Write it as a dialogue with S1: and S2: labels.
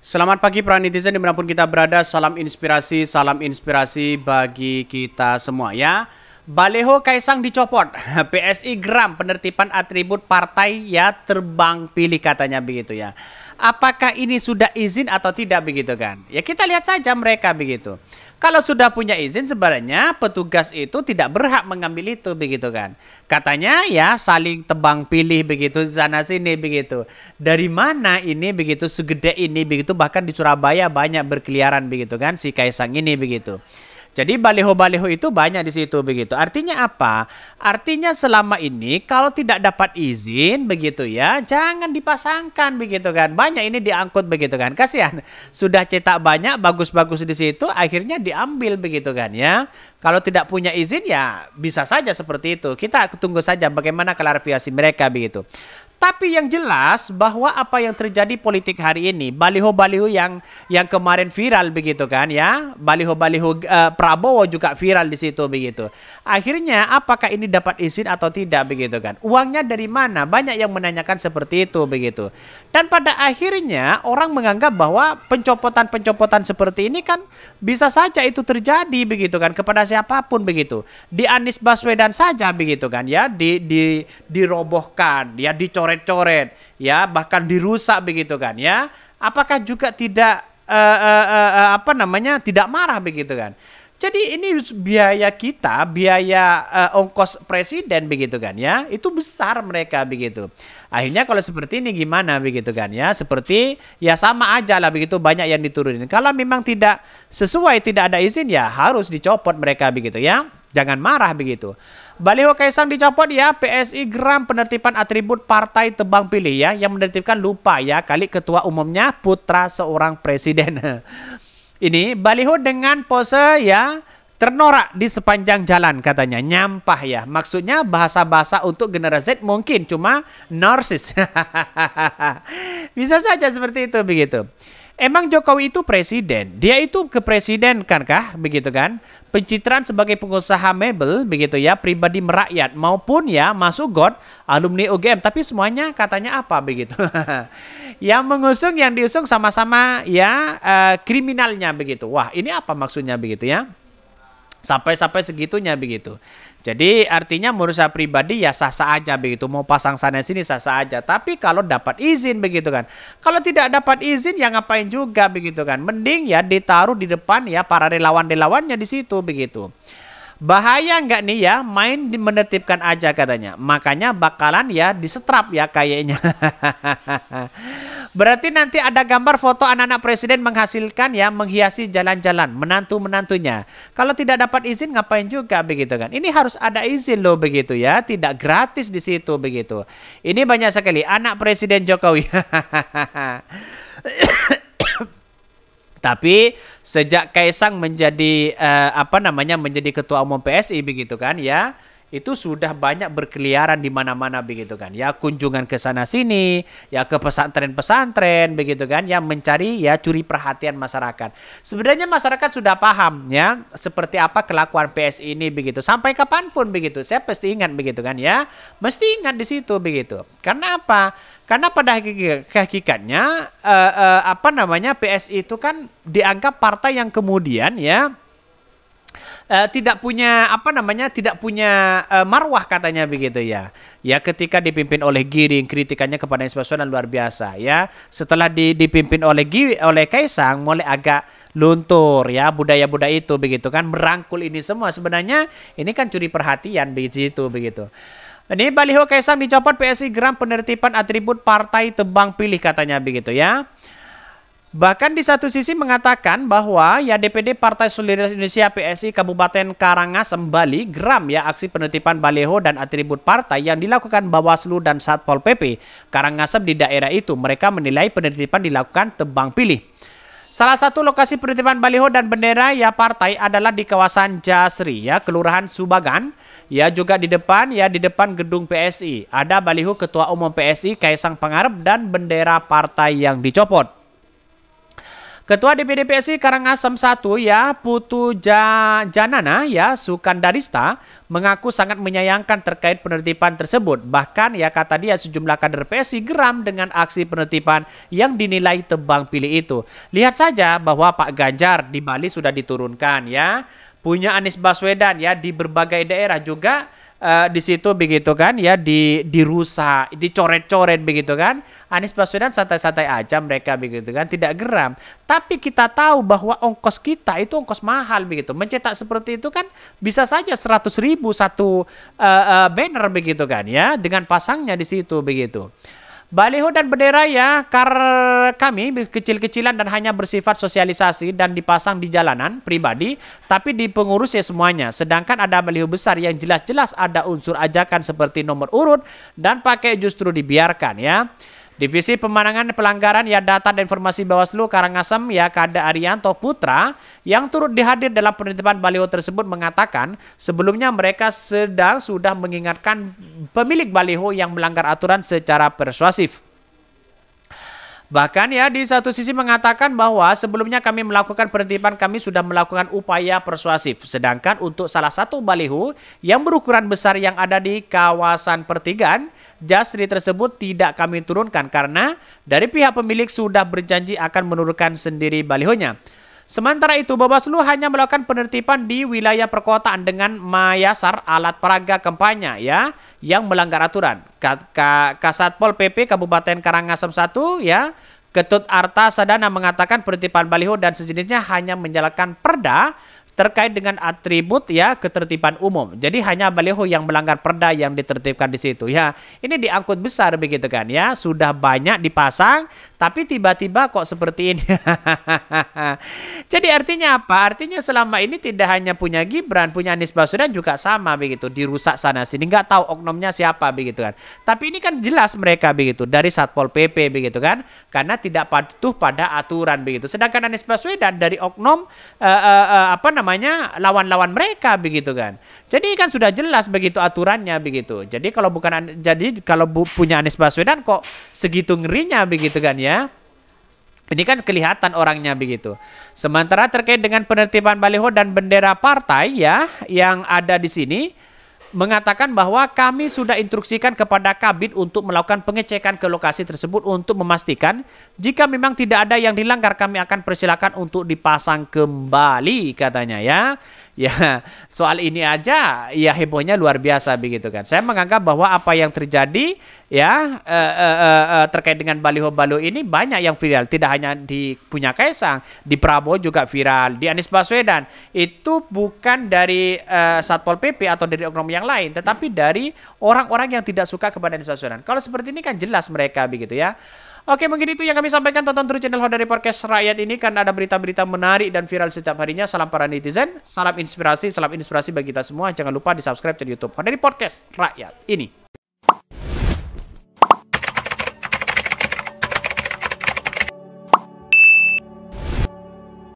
S1: Selamat pagi para netizen dimanapun kita berada, salam inspirasi bagi kita semua ya. Baleho Kaisang dicopot, PSI geram penertiban atribut partai ya terbang pilih katanya begitu ya. Apakah ini sudah izin atau tidak begitu kan? Ya kita lihat saja mereka begitu. Kalau sudah punya izin sebenarnya petugas itu tidak berhak mengambil itu begitu kan. Katanya ya saling tebang pilih begitu sana sini begitu. Dari mana ini begitu segede ini begitu, bahkan di Surabaya banyak berkeliaran begitu kan si Kaisang ini begitu. Jadi baliho-baliho itu banyak di situ begitu. Artinya apa? Artinya selama ini kalau tidak dapat izin begitu ya, jangan dipasangkan begitu kan. Banyak ini diangkut begitu kan. Kasihan. Sudah cetak banyak bagus-bagus di situ, akhirnya diambil begitu kan ya. Kalau tidak punya izin ya bisa saja seperti itu. Kita tunggu saja bagaimana klarifikasi mereka begitu. Tapi yang jelas bahwa apa yang terjadi politik hari ini, baliho-baliho yang kemarin viral begitu kan ya, baliho-baliho Prabowo juga viral di situ begitu. Akhirnya apakah ini dapat izin atau tidak begitu kan? Uangnya dari mana? Banyak yang menanyakan seperti itu begitu. Dan pada akhirnya orang menganggap bahwa pencopotan-pencopotan seperti ini kan bisa saja itu terjadi begitu kan kepada siapapun begitu. Di Anies Baswedan saja begitu kan ya, dirobohkan, ya dicoret-coret, ya bahkan dirusak begitu kan ya. Apakah juga tidak tidak marah begitu kan? Jadi ini biaya kita, biaya ongkos presiden begitu kan ya, itu besar mereka begitu. Akhirnya kalau seperti ini gimana begitu kan ya, seperti ya sama aja lah begitu, banyak yang diturunin. Kalau memang tidak sesuai, tidak ada izin ya harus dicopot mereka begitu ya. Jangan marah begitu. Baliho Kaisang dicopot ya, PSI geram penertiban atribut partai tebang pilih ya, yang menertibkan lupa ya kali ketua umumnya putra seorang presiden. Ini baliho dengan pose ya ternorak di sepanjang jalan katanya, nyampah ya. Maksudnya bahasa-bahasa untuk generasi Z mungkin cuma narsis. Bisa saja seperti itu begitu. Emang Jokowi itu presiden, dia itu kepresiden kan kah begitu kan? Pencitraan sebagai pengusaha mebel begitu ya, pribadi merakyat maupun ya masuk God, alumni UGM, tapi semuanya katanya apa begitu? Yang mengusung, yang diusung sama-sama ya kriminalnya begitu. Wah ini apa maksudnya begitu ya? Sampai segitunya begitu. Jadi artinya menurut saya pribadi ya sah-sah aja begitu. Mau pasang sana sini sah-sah aja. Tapi kalau dapat izin begitu kan. Kalau tidak dapat izin ya ngapain juga begitu kan. Mending ya ditaruh di depan ya para relawan-relawannya di situ begitu. Bahaya nggak nih ya main menertibkan aja katanya. Makanya bakalan ya disetrap ya kayaknya. Berarti nanti ada gambar foto anak-anak presiden menghasilkan ya menghiasi jalan-jalan menantu-menantunya. Kalau tidak dapat izin ngapain juga begitu kan. Ini harus ada izin loh begitu ya. Tidak gratis di situ begitu. Ini banyak sekali anak Presiden Jokowi. Tapi sejak Kaisang menjadi menjadi ketua umum PSI begitu kan ya, itu sudah banyak berkeliaran di mana-mana begitu kan ya, kunjungan ke sana sini ya, ke pesantren-pesantren begitu kan ya, mencari ya curi perhatian masyarakat. Sebenarnya masyarakat sudah paham ya seperti apa kelakuan PSI ini begitu, sampai kapanpun begitu. Saya pasti ingat begitu kan ya, mesti ingat di situ begitu. Karena apa? Karena pada hakikatnya PSI itu kan dianggap partai yang kemudian ya tidak punya marwah katanya begitu ya. Ya ketika dipimpin oleh Giring, kritikannya kepada Anies Baswedan luar biasa ya. Setelah dipimpin oleh Kaisang mulai agak luntur ya budaya-budaya itu begitu kan, merangkul ini semua. Sebenarnya ini kan curi perhatian begitu begitu. Ini baliho Kaisang dicopot, PSI geram penertiban atribut partai tebang pilih katanya begitu ya. Bahkan di satu sisi mengatakan bahwa ya DPD Partai Solidaritas Indonesia PSI Kabupaten Karangasem Bali geram ya aksi penertiban baliho dan atribut partai yang dilakukan Bawaslu dan Satpol PP Karangasem di daerah itu. Mereka menilai penertiban dilakukan tebang pilih. Salah satu lokasi penertiban baliho dan bendera ya partai adalah di kawasan Jasri ya, Kelurahan Subagan. Ya juga di depan gedung PSI ada baliho Ketua Umum PSI Kaisang Pangarep dan bendera partai yang dicopot. Ketua DPD PSI Karangasem 1 ya, Putu Janana ya, Sukandarista mengaku sangat menyayangkan terkait penertiban tersebut. Bahkan ya kata dia sejumlah kader PSI geram dengan aksi penertiban yang dinilai tebang pilih itu. Lihat saja bahwa Pak Ganjar di Bali sudah diturunkan ya. Punya Anies Baswedan ya di berbagai daerah juga di situ begitu kan ya, dirusak, dicoret-coret begitu kan. Anies Baswedan santai-santai aja mereka begitu kan, tidak geram. Tapi kita tahu bahwa ongkos kita itu ongkos mahal begitu. Mencetak seperti itu kan bisa saja 100.000 satu banner begitu kan ya, dengan pasangnya di situ begitu. Baliho dan bendera ya kami kecil-kecilan dan hanya bersifat sosialisasi dan dipasang di jalanan pribadi, tapi di pengurus ya semuanya. Sedangkan ada baliho besar yang jelas-jelas ada unsur ajakan seperti nomor urut dan pakai justru dibiarkan ya. Divisi Pemenangan Pelanggaran ya Data dan Informasi Bawaslu Karangasem ya Kada Arianto Putra yang turut dihadir dalam penertiban baliho tersebut mengatakan sebelumnya mereka sudah mengingatkan pemilik baliho yang melanggar aturan secara persuasif. Bahkan ya di satu sisi mengatakan bahwa sebelumnya kami melakukan penertiban, kami sudah melakukan upaya persuasif. Sedangkan untuk salah satu baliho yang berukuran besar yang ada di kawasan pertigaan, Jasri tersebut tidak kami turunkan karena dari pihak pemilik sudah berjanji akan menurunkan sendiri balihonya. Sementara itu, Bawaslu hanya melakukan penertiban di wilayah perkotaan dengan mayasar alat peraga kampanye ya yang melanggar aturan. Kasatpol PP Kabupaten Karangasem 1 ya, Ketut Arta Sadana mengatakan penertiban baliho dan sejenisnya hanya menjalankan perda terkait dengan atribut ya ketertiban umum. Jadi hanya baliho yang melanggar perda yang ditertibkan di situ ya. Ini diangkut besar begitu kan ya. Sudah banyak dipasang tapi tiba-tiba kok seperti ini. Jadi artinya apa? Artinya selama ini tidak hanya punya Gibran, punya Anies Baswedan juga sama begitu, dirusak sana sini. Nggak tahu oknumnya siapa begitu kan. Tapi ini kan jelas mereka begitu dari Satpol PP begitu kan. Karena tidak patuh pada aturan begitu. Sedangkan Anies Baswedan dari oknum lawan-lawan mereka begitu kan. Jadi kan sudah jelas begitu aturannya begitu. Jadi kalau punya Anies Baswedan kok segitu ngerinya begitu kan ya. Ini kan kelihatan orangnya begitu. Sementara terkait dengan penertiban baliho dan bendera partai ya yang ada di sini mengatakan bahwa kami sudah instruksikan kepada Kabid untuk melakukan pengecekan ke lokasi tersebut untuk memastikan jika memang tidak ada yang dilanggar kami akan persilakan untuk dipasang kembali katanya ya. Ya, soal ini aja ya hebohnya luar biasa begitu kan. Saya menganggap bahwa apa yang terjadi ya terkait dengan baliho-baliho ini banyak yang viral, tidak hanya di punya Kaisang, di Prabowo juga viral, di Anies Baswedan. Itu bukan dari Satpol PP atau dari oknum yang lain, tetapi dari orang-orang yang tidak suka kepada Anies Baswedan. Kalau seperti ini kan jelas mereka begitu ya. Oke, mungkin itu yang kami sampaikan. Tonton terus channel Hodari Podcast Rakyat ini karena ada berita-berita menarik dan viral setiap harinya. Salam para netizen, salam inspirasi bagi kita semua. Jangan lupa di subscribe channel YouTube Hodari Podcast Rakyat ini.